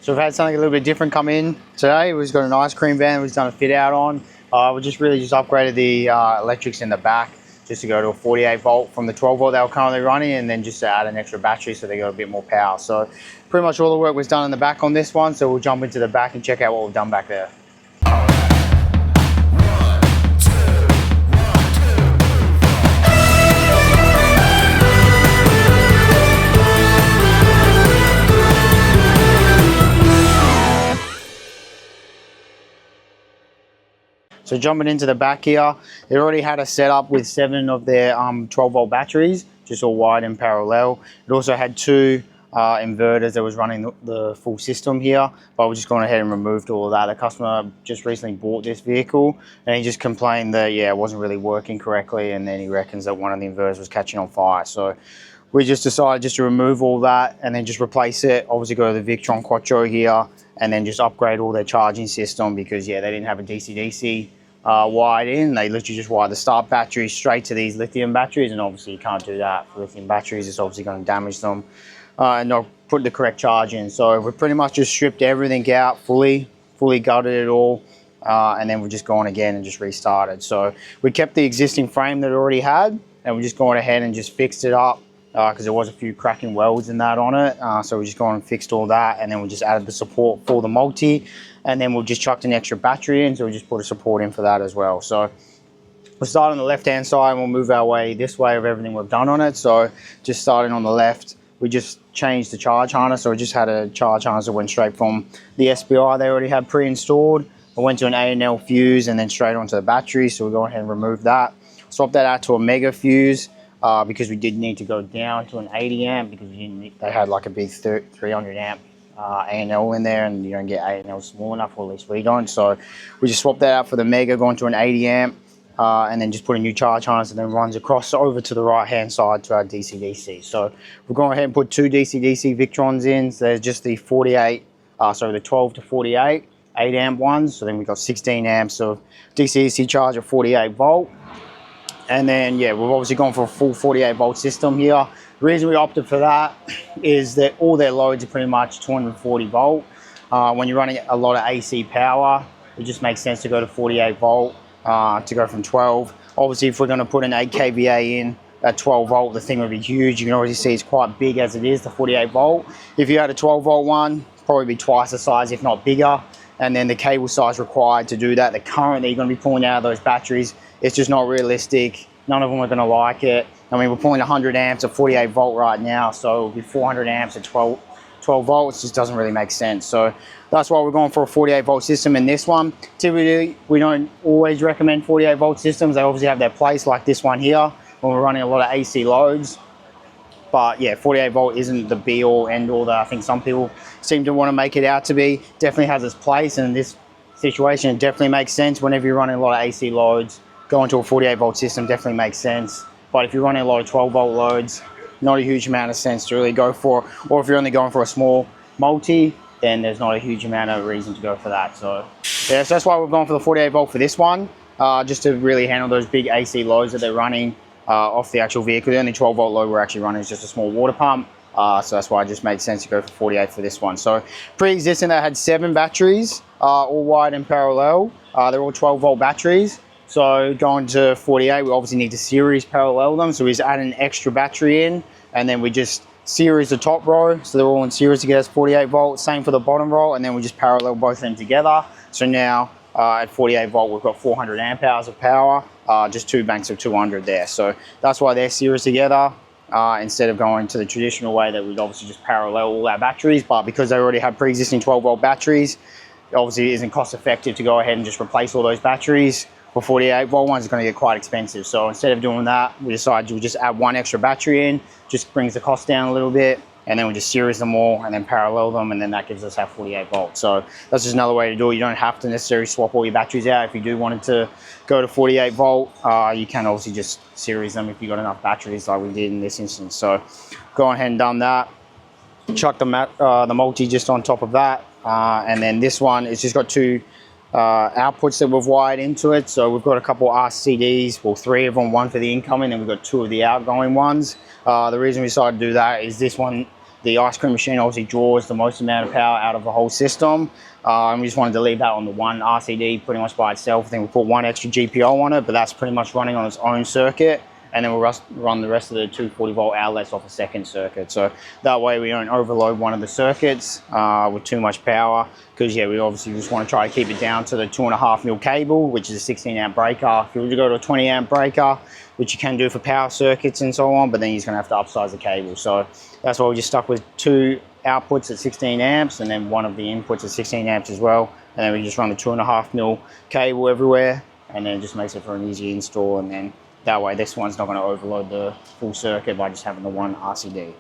So we've had something a little bit different come in today. We've got an ice cream van we've done a fit out on. We just upgraded the electrics in the back just to go to a 48 volt from the 12 volt they were currently running, and then just to add an extra battery so they got a bit more power. So pretty much all the work was done in the back on this one. So we'll jump into the back and check out what we've done back there. So jumping into the back here, they already had a setup with 7 of their 12 volt batteries, just all wired in parallel. It also had 2 inverters that was running the full system here, but we're just going ahead and removed all of that. The customer just recently bought this vehicle and he just complained that, yeah, it wasn't really working correctly, and then he reckons that one of the inverters was catching on fire. So we just decided just to remove all that and then just replace it. Obviously go to the Victron Quattro here and then just upgrade all their charging system, because yeah, they didn't have a DCDC wired in. They literally just wired the start battery straight to these lithium batteries, and obviously you can't do that for lithium batteries. It's obviously going to damage them and not put the correct charge in. So we pretty much just stripped everything out, fully gutted it all, and then we're just going again and just restarted. So we kept the existing frame that it already had, and we're just going ahead and just fixed it up because there was a few cracking welds and that on it. So we just gone and fixed all that, and then we just added the support for the multi, and then we've just chucked an extra battery in, so we just put a support in for that as well. So we'll start on the left hand side and we'll move our way this way of everything we've done on it. So just starting on the left, we just changed the charge harness. So we just had a charge harness that went straight from the SBI they already had pre-installed. I went to an A&L fuse and then straight onto the battery. So we'll go ahead and remove that. Swap that out to a mega fuse because we did need to go down to an 80 amp because they had like a big 300 amp A&L in there, and you don't get A&L small enough, or at least we don't. So we just swapped that out for the mega, going to an 80 amp, and then just put a new charge harness, and then runs across over to the right hand side to our DCDC. So we're going ahead and put 2 DCDC Victrons in. So there's just the 12 to 48 8 amp ones. So then we've got 16 amps of DCDC charge at 48 volt. And then yeah, we've obviously gone for a full 48 volt system here. The reason we opted for that is that all their loads are pretty much 240 volt. When you're running a lot of AC power, it just makes sense to go to 48 volt to go from 12. Obviously, if we're going to put an 8 kVA in at 12 volt, the thing would be huge. You can already see it's quite big as it is, the 48 volt. If you had a 12 volt one, probably be twice the size, if not bigger. And then the cable size required to do that, the current that you're going to be pulling out of those batteries, it's just not realistic. None of them are going to like it. I mean, we're pulling 100 amps at 48 volt right now, so it'll be 400 amps at 12 volts. It just doesn't really make sense. So that's why we're going for a 48 volt system in this one. Typically, we don't always recommend 48 volt systems. They obviously have their place, like this one here, when we're running a lot of AC loads. But yeah, 48 volt isn't the be all end all that I think some people seem to want to make it out to be. Definitely has its place, and in this situation, it definitely makes sense. Whenever you're running a lot of AC loads, going to a 48 volt system definitely makes sense. But if you're running a lot of 12 volt loads, not a huge amount of sense to really go for. Or if you're only going for a small multi, then there's not a huge amount of reason to go for that. So yeah, so that's why we've gone for the 48 volt for this one, just to really handle those big AC loads that they're running off the actual vehicle. The only 12 volt load we're actually running is just a small water pump. So that's why it just made sense to go for 48 for this one. So pre-existing, they had 7 batteries, all wired in parallel. They're all 12 volt batteries. So going to 48, we obviously need to series parallel them. So we just add an extra battery in, and then we just series the top row. So they're all in series to get us 48 volts. Same for the bottom row, and then we just parallel both of them together. So now at 48 volt, we've got 400 amp hours of power, just 2 banks of 200 there. So that's why they're series together instead of going to the traditional way that we'd obviously just parallel all our batteries. But because they already have pre-existing 12 volt batteries, it obviously isn't cost effective to go ahead and just replace all those batteries. For 48 volt ones, it's going to get quite expensive. So instead of doing that, we decided to just add 1 extra battery in, just brings the cost down a little bit, and then we just series them all and then parallel them, and then that gives us our 48 volts. So that's just another way to do it. You don't have to necessarily swap all your batteries out. If you do want to go to 48 volt, you can obviously just series them if you've got enough batteries like we did in this instance. So go ahead and done that. Chuck the multi just on top of that, and then this one, it's just got 2 outputs that we've wired into it. So we've got a couple RCDs, well 3 of them, 1 for the incoming, and we've got 2 of the outgoing ones. The reason we decided to do that is this one the ice cream machine obviously draws the most amount of power out of the whole system. And we just wanted to leave that on the one RCD pretty much by itself. I think we put one extra GPO on it, but that's pretty much running on its own circuit. And then we'll run the rest of the 240 volt outlets off a second circuit. So that way we don't overload one of the circuits with too much power, because yeah, we obviously just want to try to keep it down to the 2.5 mil cable, which is a 16 amp breaker. If you were to go to a 20 amp breaker, which you can do for power circuits and so on, but then you're just going to have to upsize the cable. So that's why we just stuck with 2 outputs at 16 amps and then one of the inputs at 16 amps as well. And then we just run the 2.5 mil cable everywhere, and then it just makes it for an easy install. And then that way this one's not going to overload the full circuit by just having the one RCD.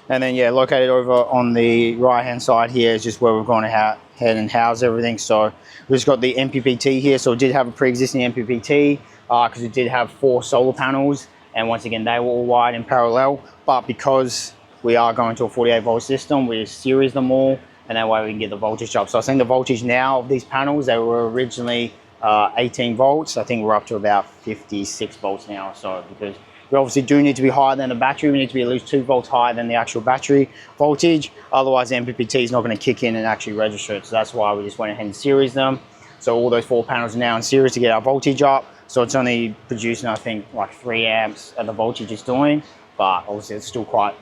And then yeah, located over on the right hand side here is just where we're going to head and house everything. So we've just got the MPPT here. So it did have a pre-existing MPPT because it did have 4 solar panels, and once again they were all wired in parallel. But because we are going to a 48 volt system, we series them all, and that way we can get the voltage up. So I think the voltage now of these panels, they were originally 18 volts. I think we're up to about 56 volts now or so, because we obviously do need to be higher than the battery. We need to be at least 2 volts higher than the actual battery voltage. Otherwise, the MPPT is not going to kick in and actually register it. So that's why we just went ahead and series them. So all those 4 panels are now in series to get our voltage up. So it's only producing, I think, like 3 amps at the voltage it's doing. But obviously, it's still quite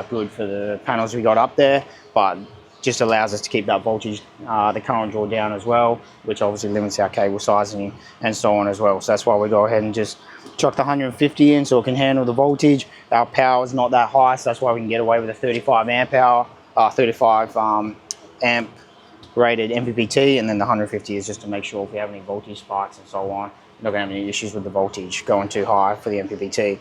good for the panels we got up there. But just allows us to keep that voltage, the current draw down as well, which obviously limits our cable sizing and so on as well. So that's why we go ahead and just chuck the 150 in so it can handle the voltage. Our power is not that high, so that's why we can get away with a 35 amp hour, 35 amp rated MPPT, and then the 150 is just to make sure if we have any voltage spikes and so on, we're not going to have any issues with the voltage going too high for the MPPT.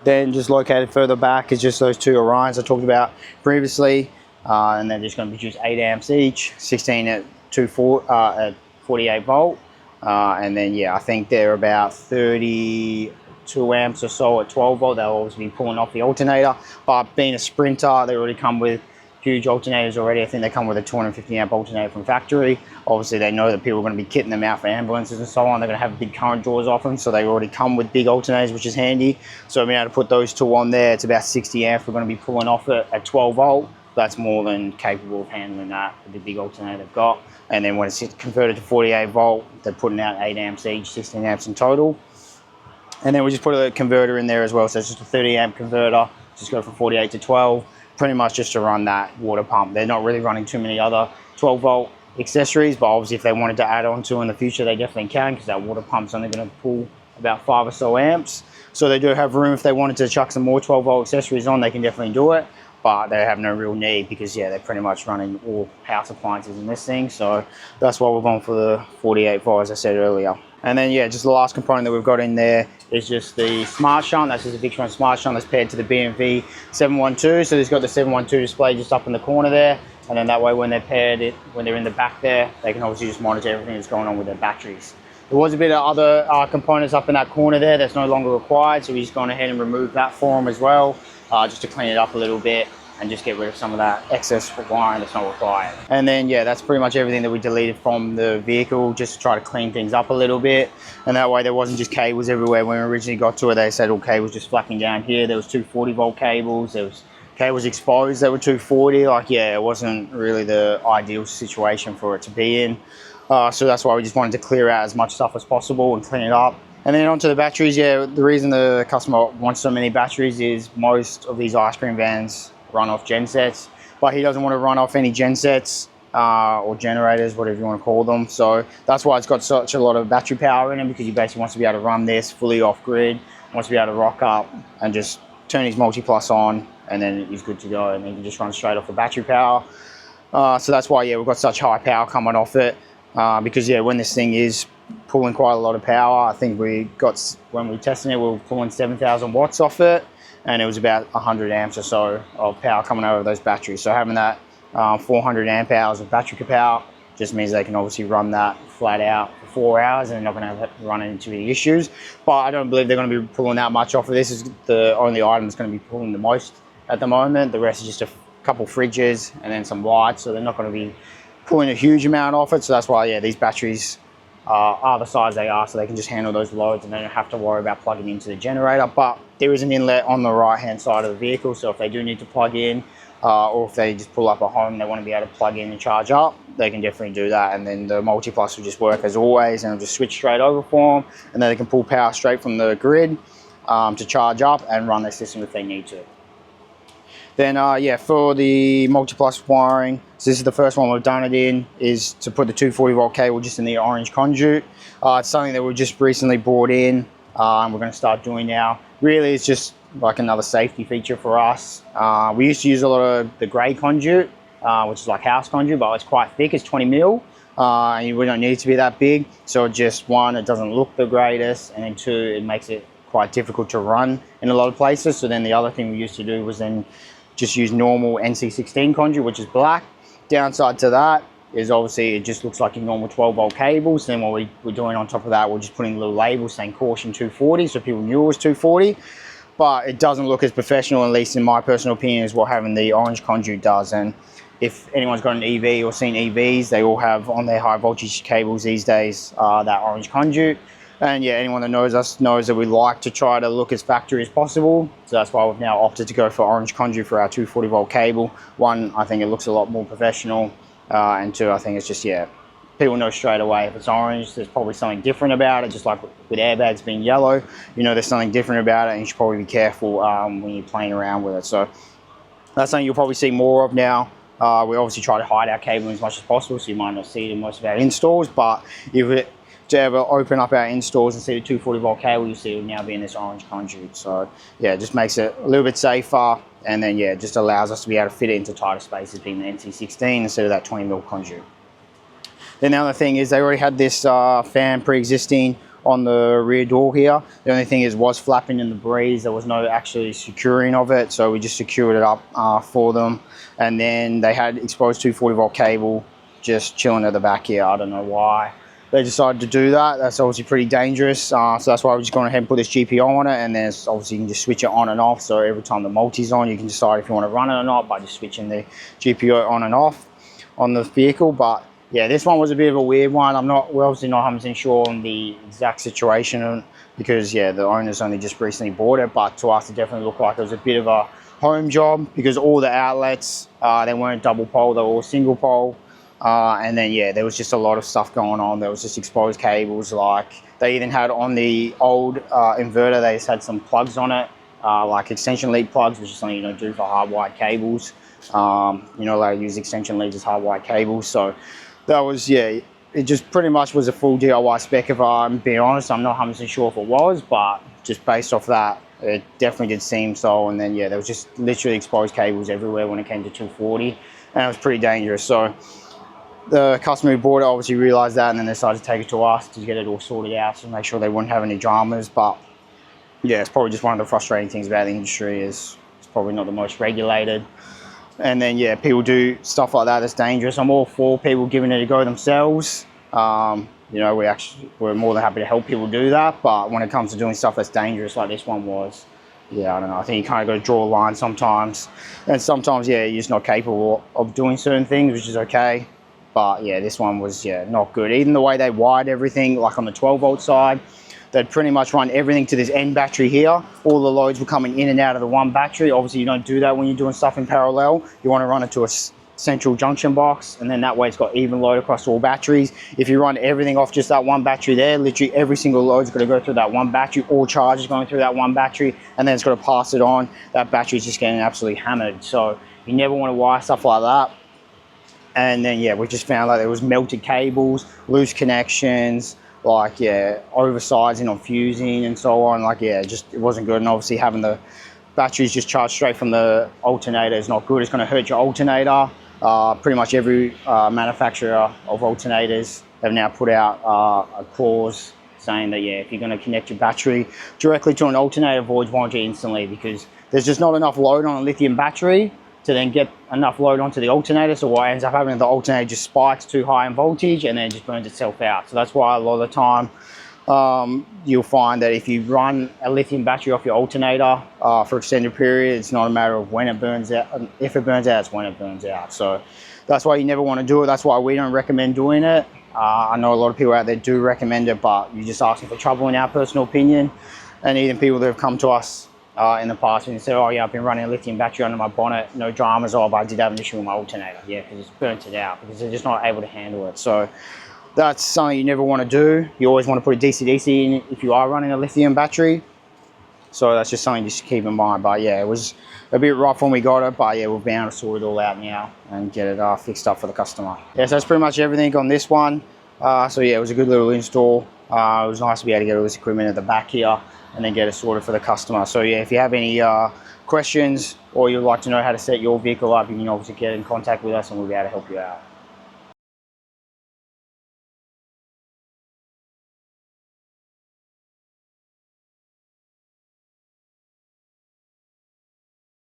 Then just located further back is just those 2 Orions I talked about previously. And they're just going to produce 8 amps each, 16 at 48 volt. And then, yeah, I think they're about 32 amps or so at 12 volt. They'll obviously be pulling off the alternator. But being a Sprinter, they already come with huge alternators already. I think they come with a 250 amp alternator from factory. Obviously, they know that people are going to be kitting them out for ambulances and so on. They're going to have big current draws off them, so they already come with big alternators, which is handy. So being able to put those 2 on there, it's about 60 amps. We're going to be pulling off it at 12 volt. That's more than capable of handling that with the big alternator they've got. And then when it's converted to 48 volt, they're putting out 8 amps each, 16 amps in total. And then we just put a converter in there as well. So it's just a 30 amp converter, just go from 48 to 12, pretty much just to run that water pump. They're not really running too many other 12 volt accessories, but obviously if they wanted to add on to in the future, they definitely can, because that water pump's only going to pull about 5 or so amps. So they do have room. If they wanted to chuck some more 12 volt accessories on, they can definitely do it. But they have no real need, because yeah, they're pretty much running all house appliances in this thing. So that's why we're going for the 48 volt, as I said earlier. And then yeah, just the last component that we've got in there is just the SmartShunt. That's just a Victron SmartShunt that's paired to the BMW 712. So it's got the 712 display just up in the corner there, and then that way when they're paired, when they're in the back there, they can obviously just monitor everything that's going on with their batteries. There was a bit of other components up in that corner there that's no longer required, so we just gone ahead and removed that for them as well, just to clean it up a little bit and just get rid of some of that excess wiring that's not required. And then yeah, that's pretty much everything that we deleted from the vehicle, just to try to clean things up a little bit. And that way there wasn't just cables everywhere. When we originally got to it, they said all cables just flacking down here. There was 240 volt cables, there was cables exposed that were 240. Like yeah, it wasn't really the ideal situation for it to be in. So that's why we just wanted to clear out as much stuff as possible and clean it up. And then onto the batteries, yeah, the reason the customer wants so many batteries is most of these ice cream vans run off gensets, but he doesn't want to run off any gensets or generators, whatever you want to call them. So that's why it's got such a lot of battery power in it, because he basically wants to be able to run this fully off grid, wants to be able to rock up and just turn his MultiPlus on, and then he's good to go, and he can just run straight off the battery power. So that's why yeah, we've got such high power coming off it, because yeah, when this thing is pulling quite a lot of power, I think we got, when we were testing it, we were pulling 7,000 watts off it, and it was about 100 amps or so of power coming out of those batteries. So having that 400 amp hours of battery power just means they can obviously run that flat out for 4 hours, and they're not going to run into any issues. But I don't believe they're going to be pulling that much off of this. Is the only item that's going to be pulling the most at the moment. The rest is just a couple fridges and then some lights, so they're not going to be pulling a huge amount off it. So that's why yeah, these batteries are the size they are, so they can just handle those loads and they don't have to worry about plugging into the generator. But there is an inlet on the right hand side of the vehicle, so if they do need to plug in, or if they just pull up at home and they want to be able to plug in and charge up, they can definitely do that. And then the MultiPlus will just work as always, and it'll just switch straight over for them, and then they can pull power straight from the grid to charge up and run their system if they need to. Then yeah, for the MultiPlus wiring, so this is the first one we've done it in, is to put the 240 volt cable just in the orange conduit. It's something that we just recently brought in, and we're going to start doing now. Really, it's just like another safety feature for us. We used to use a lot of the grey conduit, which is like house conduit, but it's quite thick, it's 20 mil. And we don't need it to be that big. So just one, it doesn't look the greatest, and then two, it makes it quite difficult to run in a lot of places. So then the other thing we used to do was then just use normal NC16 conduit, which is black. Downside to that is obviously it just looks like your normal 12 volt cables. Then what we're doing on top of that, we're just putting little labels saying caution 240, so people knew it was 240. But it doesn't look as professional, at least in my personal opinion, as what having the orange conduit does. And if anyone's got an EV or seen EVs, they all have on their high voltage cables these days that orange conduit. And yeah, anyone that knows us knows that we like to try to look as factory as possible. So that's why we've now opted to go for orange conduit for our 240 volt cable. One, I think it looks a lot more professional. And two, I think it's just, yeah, people know straight away if it's orange, there's probably something different about it. Just like with airbags being yellow, you know there's something different about it, and you should probably be careful when you're playing around with it. So that's something you'll probably see more of now. We obviously try to hide our cabling as much as possible, so you might not see it in most of our installs, but if it to ever open up our installs and see the 240 volt cable, you see it will now be in this orange conduit. So yeah, it just makes it a little bit safer, and then yeah, it just allows us to be able to fit it into tighter spaces being the NC16 instead of that 20 mil conduit. Then the other thing is they already had this fan pre-existing on the rear door here. The only thing is it was flapping in the breeze. There was no actually securing of it, so we just secured it up for them. And then they had exposed 240 volt cable just chilling at the back here. I don't know why they decided to do that. That's obviously pretty dangerous. So that's why we're just going ahead and put this GPO on it, and then obviously you can just switch it on and off. So every time the multi's on, you can decide if you want to run it or not by just switching the GPO on and off on the vehicle. But yeah, this one was a bit of a weird one. We're obviously not 100% sure on the exact situation because yeah, the owners only just recently bought it, but to us it definitely looked like it was a bit of a home job because all the outlets, they weren't double pole, they were all single pole. And then yeah, there was just a lot of stuff going on. There was just exposed cables, like they even had on the old inverter, they just had some plugs on it, like extension lead plugs, which is something you don't do for hardwired cables. You're not allowed to use extension leads as hardwired cables. So that was, yeah, it just pretty much was a full DIY spec. If I'm being honest, I'm not 100% sure if it was, but just based off that, it definitely did seem so. And then yeah, there was just literally exposed cables everywhere when it came to 240, and it was pretty dangerous. So the customer who bought it obviously realized that, and then they decided to take it to us to get it all sorted out to make sure they wouldn't have any dramas. But yeah, it's probably just one of the frustrating things about the industry is it's probably not the most regulated. And then yeah, people do stuff like that that's dangerous. I'm all for people giving it a go themselves. You know, we're more than happy to help people do that. But when it comes to doing stuff that's dangerous like this one was, yeah, I don't know. I think you kind of got to draw a line sometimes. And sometimes, yeah, you're just not capable of doing certain things, which is okay. But yeah, this one was, yeah, not good. Even the way they wired everything, like on the 12 volt side, they'd pretty much run everything to this end battery here. All the loads were coming in and out of the one battery. Obviously, you don't do that when you're doing stuff in parallel. You want to run it to a central junction box, and then that way it's got even load across all batteries. If you run everything off just that one battery there, literally every single load's got to go through that one battery. All charge is going through that one battery, and then it's got to pass it on. That battery's just getting absolutely hammered. So you never want to wire stuff like that. And then yeah, we just found like there was melted cables, loose connections, like yeah, oversizing on fusing and so on. Like yeah, just it wasn't good. And obviously having the batteries just charged straight from the alternator is not good. It's going to hurt your alternator. Pretty much every manufacturer of alternators have now put out a clause saying that yeah, if you're going to connect your battery directly to an alternator, voids warranty instantly, because there's just not enough load on a lithium battery to then get enough load onto the alternator. So what ends up happening, the alternator just spikes too high in voltage and then just burns itself out. So that's why a lot of the time you'll find that if you run a lithium battery off your alternator for extended period, it's not a matter of when it burns out. If it burns out, it's when it burns out. So That's why you never want to do it. That's why we don't recommend doing it. I know a lot of people out there do recommend it, but you're just asking for trouble in our personal opinion. And even people that have come to us in the past and said, oh yeah, I've been running a lithium battery under my bonnet, no dramas, but I did have an issue with my alternator. Yeah, because it's burnt it out, because they're just not able to handle it. So that's something you never want to do. You always want to put a DC-DC in if you are running a lithium battery. So that's just something just to keep in mind. But yeah, it was a bit rough when we got it, but yeah, we've been able to sort it all out now and get it fixed up for the customer. Yeah, so that's pretty much everything on this one. So yeah, it was a good little install. It was nice to be able to get all this equipment at the back here and then get it sorted for the customer. So yeah, if you have any questions or you'd like to know how to set your vehicle up, you can obviously get in contact with us and we'll be able to help you out.